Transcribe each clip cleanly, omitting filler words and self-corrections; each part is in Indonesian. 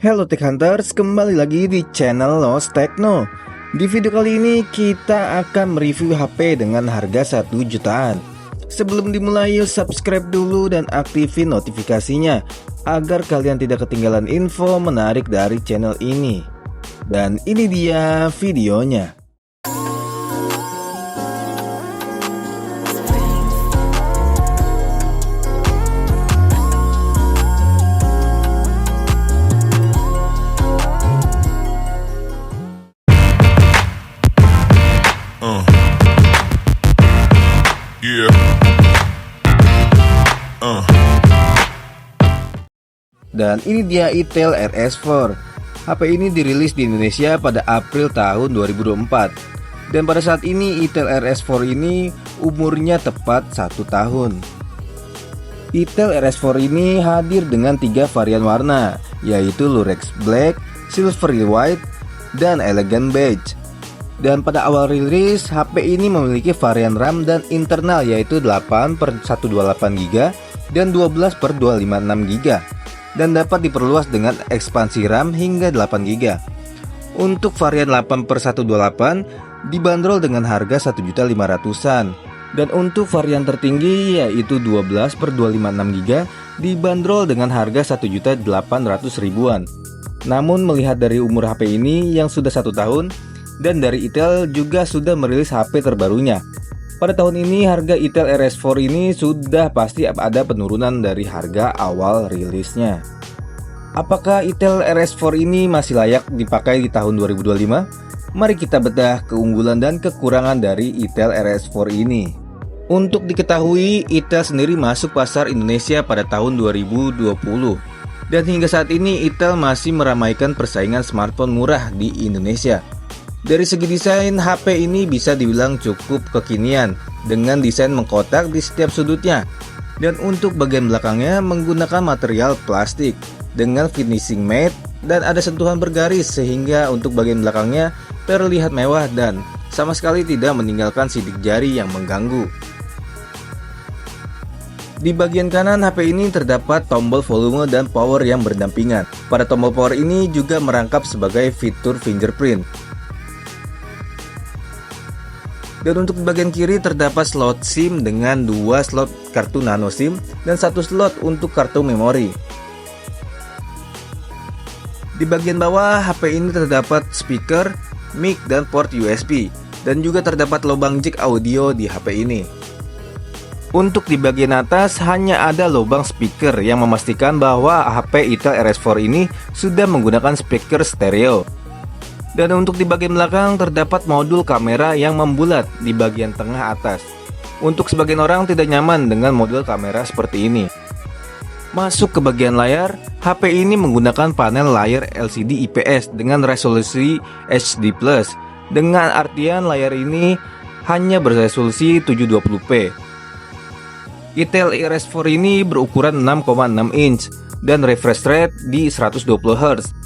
Halo Tech Hunters, kembali lagi di channel Lost Techno. Di video kali ini kita akan mereview HP dengan harga 1 jutaan. Sebelum dimulai, yuk subscribe dulu dan aktifin notifikasinya agar kalian tidak ketinggalan info menarik dari channel ini. Dan ini dia videonya. Dan ini dia Itel RS4. HP ini dirilis di Indonesia pada April tahun 2024. Dan pada saat ini Itel RS4 ini umurnya tepat 1 tahun. Itel RS4 ini hadir dengan 3 varian warna, yaitu Lurex Black, Silvery White, dan Elegant Beige. Dan pada awal rilis, HP ini memiliki varian RAM dan internal yaitu 8/128GB dan 12/256GB. Dan dapat diperluas dengan ekspansi RAM hingga 8GB. Untuk varian 8/128 dibanderol dengan harga 1.500.000-an. Dan untuk varian tertinggi yaitu 12/256GB dibanderol dengan harga 1.800.000-an. Namun melihat dari umur HP ini yang sudah 1 tahun dan dari Itel juga sudah merilis HP terbarunya, pada tahun ini harga Itel RS4 ini sudah pasti ada penurunan dari harga awal rilisnya. Apakah Itel RS4 ini masih layak dipakai di tahun 2025? Mari kita bedah keunggulan dan kekurangan dari Itel RS4 ini. Untuk diketahui, Itel sendiri masuk pasar Indonesia pada tahun 2020. Dan hingga saat ini Itel masih meramaikan persaingan smartphone murah di Indonesia. Dari segi desain, HP ini bisa dibilang cukup kekinian dengan desain mengkotak di setiap sudutnya. Dan untuk bagian belakangnya menggunakan material plastik dengan finishing matte dan ada sentuhan bergaris sehingga untuk bagian belakangnya terlihat mewah dan sama sekali tidak meninggalkan sidik jari yang mengganggu. Di bagian kanan HP ini terdapat tombol volume dan power yang berdampingan. Pada tombol power ini juga merangkap sebagai fitur fingerprint. Dan untuk di bagian kiri terdapat slot SIM dengan 2 slot kartu nano SIM dan 1 slot untuk kartu memori. Di bagian bawah HP ini terdapat speaker, mic dan port USB dan juga terdapat lubang jack audio di HP ini. Untuk di bagian atas hanya ada lubang speaker yang memastikan bahwa HP Itel RS4 ini sudah menggunakan speaker stereo. Dan untuk di bagian belakang terdapat modul kamera yang membulat di bagian tengah atas. Untuk sebagian orang tidak nyaman dengan modul kamera seperti ini. Masuk ke bagian layar, HP ini menggunakan panel layar LCD IPS dengan resolusi HD+. Dengan artian layar ini hanya beresolusi 720p. Itel RS4 ini berukuran 6,6 inch dan refresh rate di 120Hz.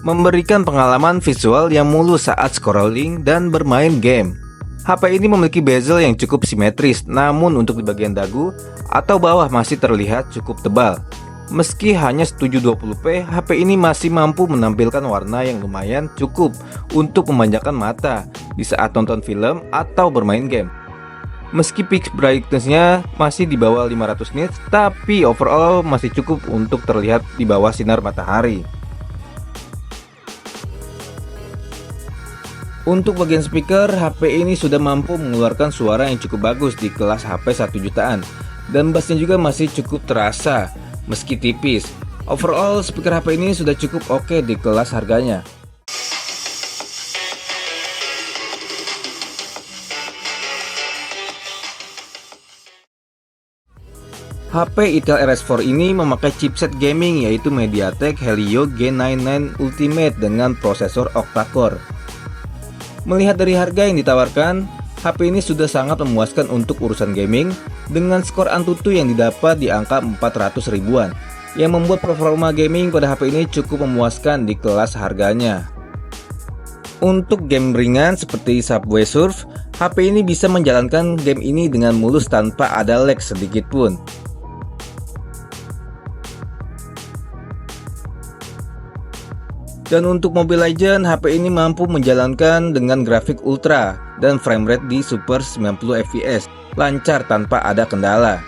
Memberikan pengalaman visual yang mulus saat scrolling dan bermain game. HP ini memiliki bezel yang cukup simetris, namun untuk di bagian dagu atau bawah masih terlihat cukup tebal. Meski hanya 720p, HP ini masih mampu menampilkan warna yang lumayan cukup untuk memanjakan mata di saat nonton film atau bermain game. Meski peak brightness-nya masih di bawah 500 nits, tapi overall masih cukup untuk terlihat di bawah sinar matahari. Untuk bagian speaker, HP ini sudah mampu mengeluarkan suara yang cukup bagus di kelas HP 1 jutaan. Dan bassnya juga masih cukup terasa, meski tipis. Overall, speaker HP ini sudah cukup oke di kelas harganya. HP Itel RS4 ini memakai chipset gaming yaitu MediaTek Helio G99 Ultimate dengan prosesor octa-core. Melihat dari harga yang ditawarkan, HP ini sudah sangat memuaskan untuk urusan gaming dengan skor Antutu yang didapat di angka 400 ribuan, yang membuat performa gaming pada HP ini cukup memuaskan di kelas harganya. Untuk game ringan seperti Subway Surf, HP ini bisa menjalankan game ini dengan mulus tanpa ada lag sedikit pun. Dan untuk Mobile Legends, HP ini mampu menjalankan dengan grafik ultra dan framerate di super 90 fps, lancar tanpa ada kendala.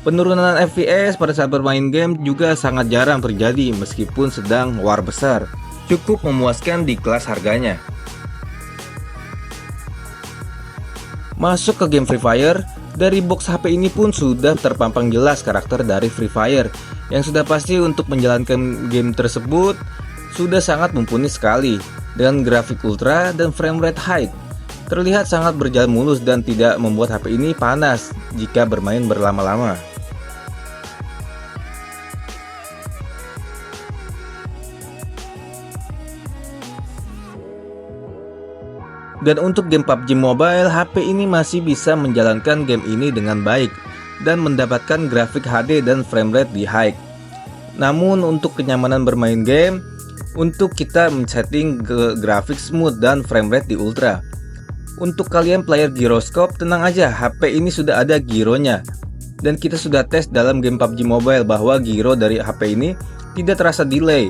Penurunan FPS pada saat bermain game juga sangat jarang terjadi meskipun sedang war besar. Cukup memuaskan di kelas harganya. Masuk ke game Free Fire, dari box HP ini pun sudah terpampang jelas karakter dari Free Fire, yang sudah pasti untuk menjalankan game tersebut sudah sangat mumpuni sekali dengan grafik ultra dan framerate high. Terlihat sangat berjalan mulus dan tidak membuat HP ini panas jika bermain berlama-lama. Dan untuk game PUBG Mobile, HP ini masih bisa menjalankan game ini dengan baik dan mendapatkan grafik HD dan framerate di high. Namun untuk kenyamanan bermain game, untuk kita men-setting ke grafik smooth dan framerate di ultra. Untuk kalian player gyroscope, tenang aja, HP ini sudah ada gyronya. Dan kita sudah tes dalam game PUBG Mobile bahwa gyro dari HP ini tidak terasa delay.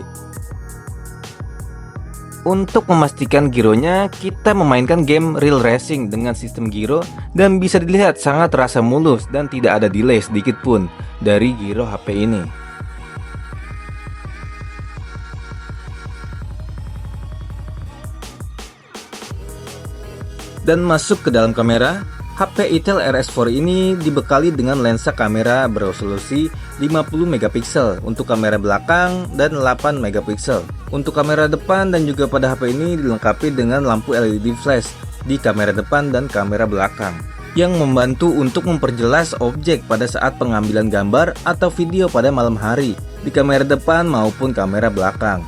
Untuk memastikan gyronya, kita memainkan game Real Racing dengan sistem gyro dan bisa dilihat sangat terasa mulus dan tidak ada delay sedikit pun dari gyro HP ini. Dan masuk ke dalam kamera, HP Itel RS4 ini dibekali dengan lensa kamera beresolusi 50 megapiksel untuk kamera belakang dan 8 megapiksel. Untuk kamera depan dan juga pada HP ini dilengkapi dengan lampu LED flash di kamera depan dan kamera belakang yang membantu untuk memperjelas objek pada saat pengambilan gambar atau video pada malam hari di kamera depan maupun kamera belakang.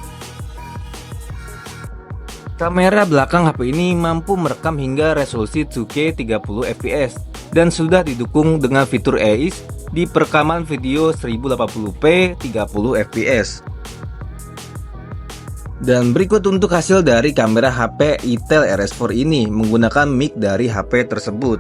Kamera belakang HP ini mampu merekam hingga resolusi 2K 30 fps dan sudah didukung dengan fitur EIS di perekaman video 1080p 30 fps. Dan berikut untuk hasil dari kamera HP Itel RS4 ini menggunakan mic dari HP tersebut.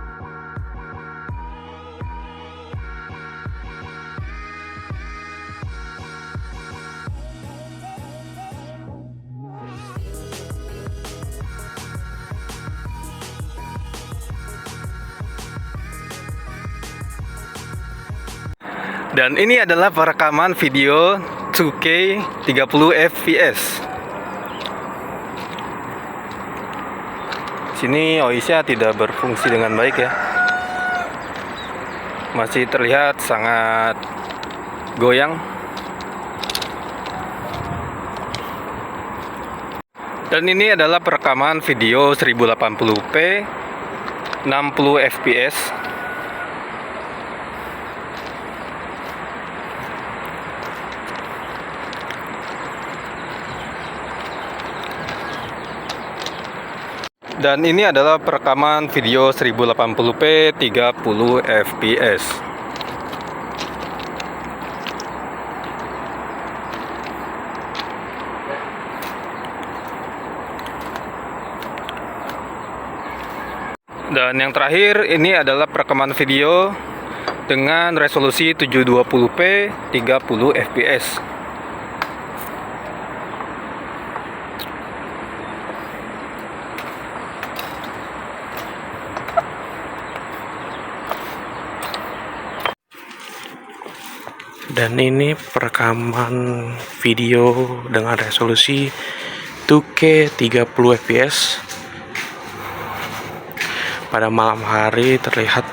Dan ini adalah perekaman video 2K 30 fps. Sini OIS-nya tidak berfungsi dengan baik ya. Masih terlihat sangat goyang. Dan ini adalah perekaman video 1080p 60 fps. Dan ini adalah perekaman video 1080p 30 fps. Dan yang terakhir ini adalah perekaman video dengan resolusi 720p 30 fps. Dan ini perekaman video dengan resolusi 2K 30 fps. Pada malam hari terlihat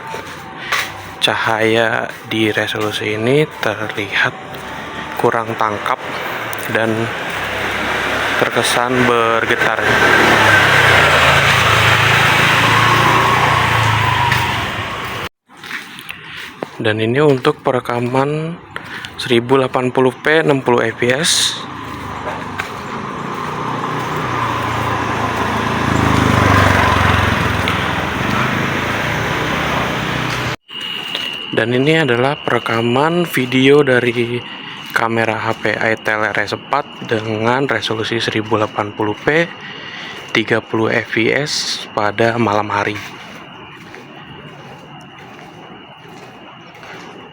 cahaya di resolusi ini terlihat kurang tangkap dan terkesan bergetar. Dan ini untuk perekaman 1080p 60 fps. Dan ini adalah perekaman video dari kamera HP Itel RS4 dengan resolusi 1080p 30 fps pada malam hari.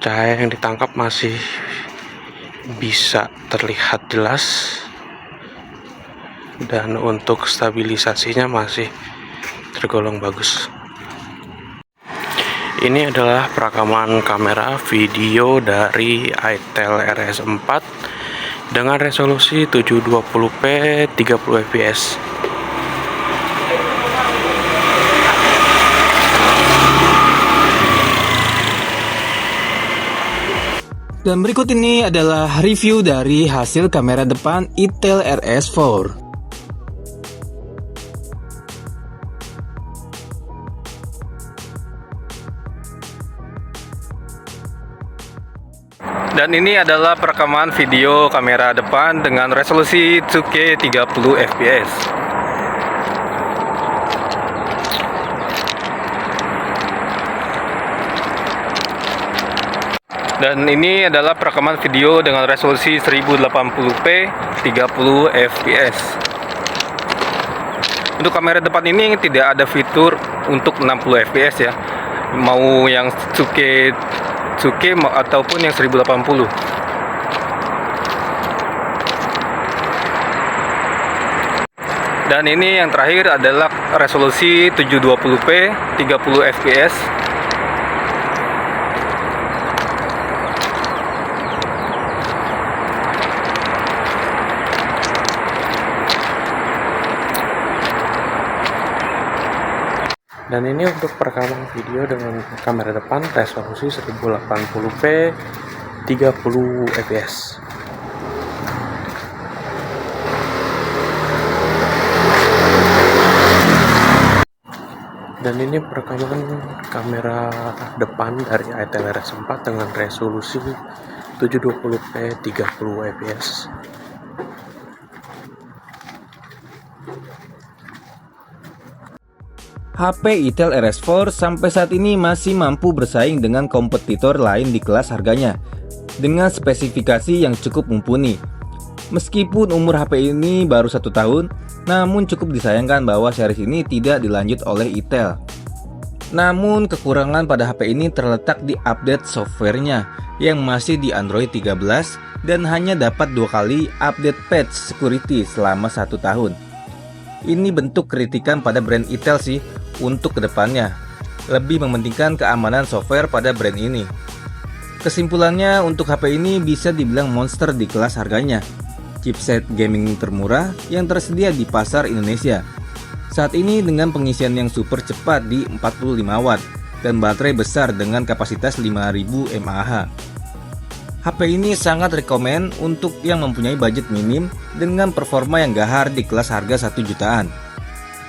Cahaya yang ditangkap masih bisa terlihat jelas, dan untuk stabilisasinya masih tergolong bagus. Ini adalah perekaman kamera video dari itel RS4 dengan resolusi 720p 30 fps. Dan berikut ini adalah review dari hasil kamera depan itel RS4. Dan ini adalah perekaman video kamera depan dengan resolusi 2K 30 fps. Dan ini adalah perekaman video dengan resolusi 1080p 30 fps. Untuk kamera depan ini tidak ada fitur untuk 60 fps ya. Mau yang 2K ataupun yang 1080. Dan ini yang terakhir adalah resolusi 720p 30 fps. Dan ini untuk perekaman video dengan kamera depan resolusi 1080p 30 fps. Dan ini perekaman kamera depan dari itel RS4 dengan resolusi 720p 30 fps. HP itel RS4 sampai saat ini masih mampu bersaing dengan kompetitor lain di kelas harganya dengan spesifikasi yang cukup mumpuni. Meskipun umur HP ini baru 1 tahun, namun cukup disayangkan bahwa series ini tidak dilanjut oleh itel. Namun kekurangan pada HP ini terletak di update softwarenya yang masih di Android 13 dan hanya dapat 2 kali update patch security selama 1 tahun. Ini bentuk kritikan pada brand itel sih untuk kedepannya, lebih mementingkan keamanan software pada brand ini. Kesimpulannya, untuk HP ini bisa dibilang monster di kelas harganya. Chipset gaming termurah yang tersedia di pasar Indonesia. Saat ini dengan pengisian yang super cepat di 45 watt dan baterai besar dengan kapasitas 5000 mAh. HP ini sangat rekomen untuk yang mempunyai budget minim dengan performa yang gahar di kelas harga 1 jutaan.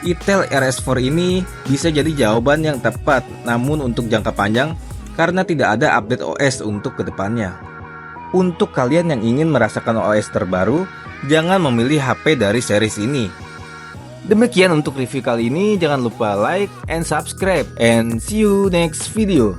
Itel RS4 ini bisa jadi jawaban yang tepat, namun untuk jangka panjang karena tidak ada update OS untuk kedepannya. Untuk kalian yang ingin merasakan OS terbaru, jangan memilih HP dari series ini. Demikian untuk review kali ini, jangan lupa like and subscribe, and see you next video.